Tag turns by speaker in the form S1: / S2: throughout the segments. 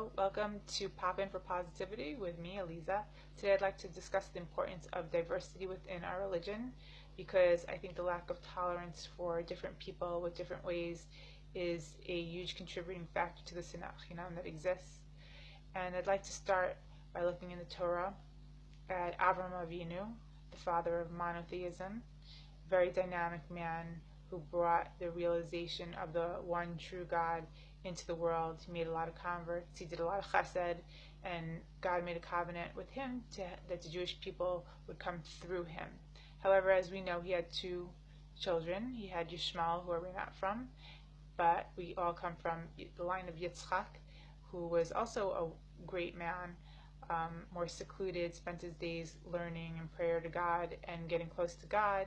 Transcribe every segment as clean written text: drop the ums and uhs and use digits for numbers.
S1: Hello, welcome to Pop In for Positivity with me, Aliza. Today I'd like to discuss the importance of diversity within our religion because I think the lack of tolerance for different people with different ways is a huge contributing factor to the Sinat Chinam that exists. And I'd like to start by looking in the Torah at Avram Avinu, the father of monotheism, a very dynamic man who brought the realization of the one true God into the world. He made a lot of converts, he did a lot of chesed, and God made a covenant with him that the Jewish people would come through him. However, as we know, he had two children. He had Yishmael, who we're not from, but we all come from the line of Yitzchak, who was also a great man, more secluded, spent his days learning and prayer to God and getting close to God.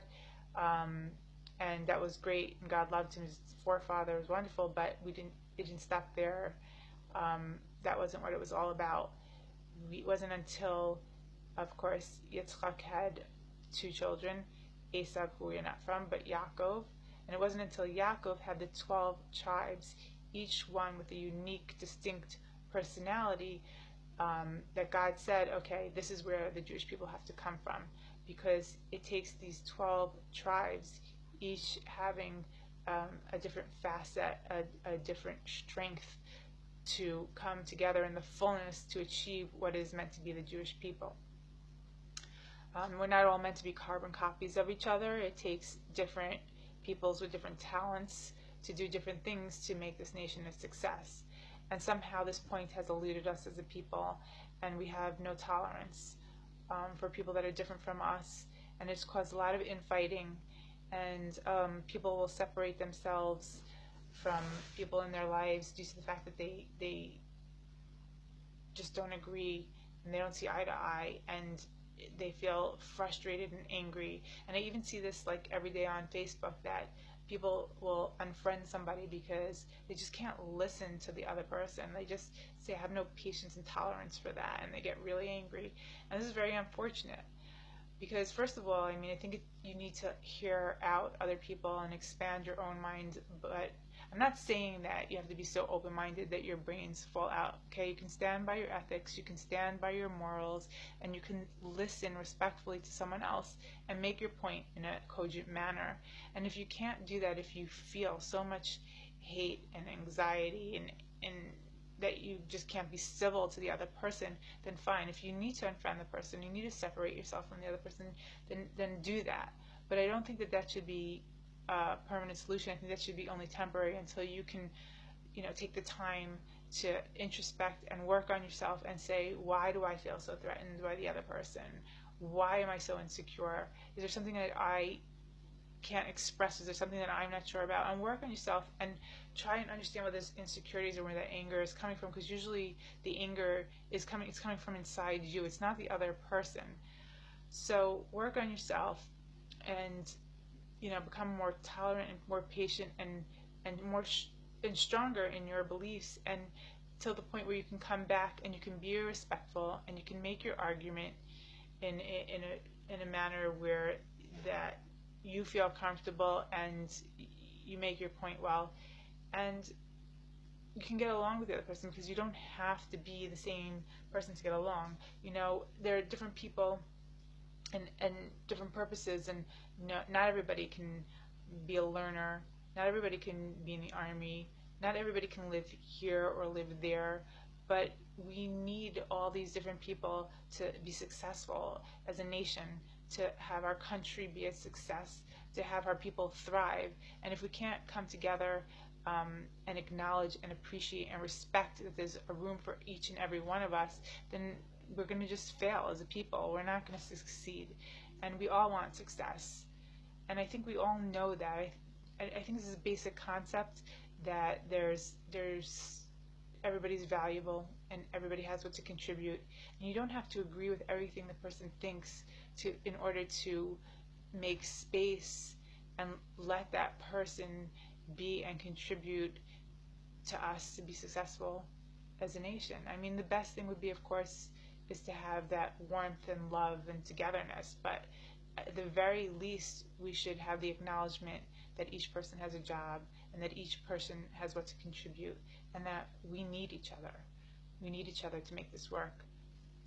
S1: And that was great, and God loved him. His forefather was wonderful, but it didn't stop there. That wasn't what it was all about. It wasn't until, of course, Yitzchak had two children, Esav, who we're not from, but Yaakov. And it wasn't until Yaakov had the 12 tribes, each one with a unique, distinct personality, that God said, okay, this is where the Jewish people have to come from, because it takes these 12 tribes, each having a different facet, a different strength, to come together in the fullness to achieve what is meant to be the Jewish people. We're not all meant to be carbon copies of each other. It takes different peoples with different talents to do different things to make this nation a success. And somehow this point has eluded us as a people, and we have no tolerance for people that are different from us, and it's caused a lot of infighting, and people will separate themselves from people in their lives due to the fact that they just don't agree, and they don't see eye to eye, and they feel frustrated and angry. And I even see this like every day on Facebook, that people will unfriend somebody because they just can't listen to the other person. They just say, I have no patience and tolerance for that, and they get really angry. And this is very unfortunate, because first of all, I mean, I think you need to hear out other people and expand your own mind, but I'm not saying that you have to be so open-minded that your brains fall out. Okay, you can stand by your ethics, you can stand by your morals, and you can listen respectfully to someone else and make your point in a cogent manner. And if you can't do that, if you feel so much hate and anxiety and that you just can't be civil to the other person, then fine. If you need to unfriend the person, you need to separate yourself from the other person, then do that. But I don't think that that should be a permanent solution. I think that should be only temporary until you can, take the time to introspect and work on yourself and say, why do I feel so threatened by the other person? Why am I so insecure? Is there something that I can't express? Is there something that I'm not sure about? And work on yourself and try and understand where those insecurities or where that anger is coming from, because usually the anger is coming from inside you. It's not the other person. So work on yourself and become more tolerant and more patient and more and stronger in your beliefs, and till the point where you can come back and you can be respectful and you can make your argument in a manner where that you feel comfortable and you make your point well, and you can get along with the other person, because you don't have to be the same person to get along. There are different people and different purposes, and not everybody can be a learner, not everybody can be in the army, not everybody can live here or live there, but we need all these different people to be successful as a nation, to have our country be a success, to have our people thrive. And if we can't come together and acknowledge and appreciate and respect that there's a room for each and every one of us, then we're going to just fail as a people. We're not going to succeed. And we all want success. And I think we all know that. I think this is a basic concept, that there's everybody's valuable and everybody has what to contribute. And you don't have to agree with everything the person thinks in order to make space and let that person be and contribute to us to be successful as a nation. I mean, the best thing would be, of course, is to have that warmth and love and togetherness, but at the very least we should have the acknowledgement that each person has a job and that each person has what to contribute and that we need each other. we need each other to make this work.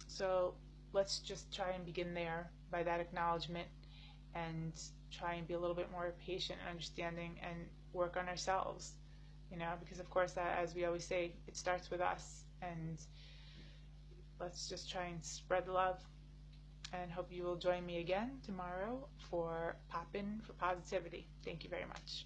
S1: So let's just try and begin there by that acknowledgement, and try and be a little bit more patient and understanding and work on ourselves, because of course, that, as we always say, it starts with us. And let's just try and spread the love, and hope you will join me again tomorrow for Pop In for Positivity. Thank you very much.